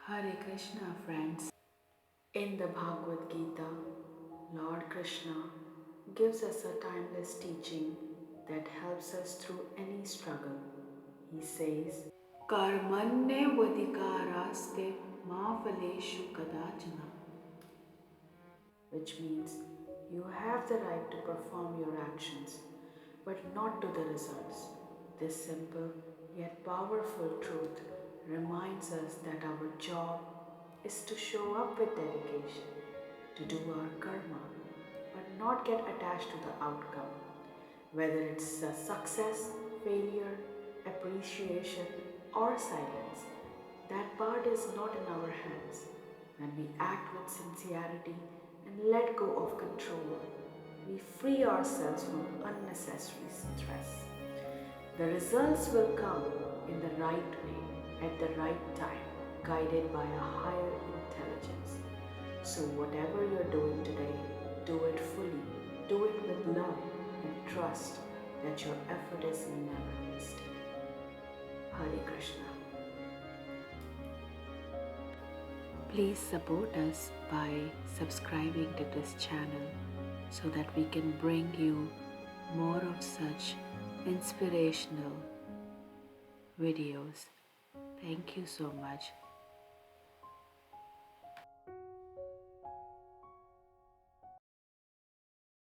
Hare Krishna, friends. In the Bhagavad Gita, Lord Krishna gives us a timeless teaching that helps us through any struggle. He says, Karmanye Vadhikaraste Phaleshu Kadachana, which means you have the right to perform your actions, but not to the results. This simple yet powerful truth reminds us that our job is to show up with dedication, to do our karma, but not get attached to the outcome. Whether it's a success, failure, appreciation, or silence, that part is not in our hands. When we act with sincerity and let go of control, we free ourselves from unnecessary stress. The results will come in the right way, at the right time, guided by a higher intelligence. So whatever you're doing today, do it fully, do it with love, and trust that your effort is never wasted. Hare Krishna. Please support us by subscribing to this channel so that we can bring you more of such inspirational videos. Thank you so much.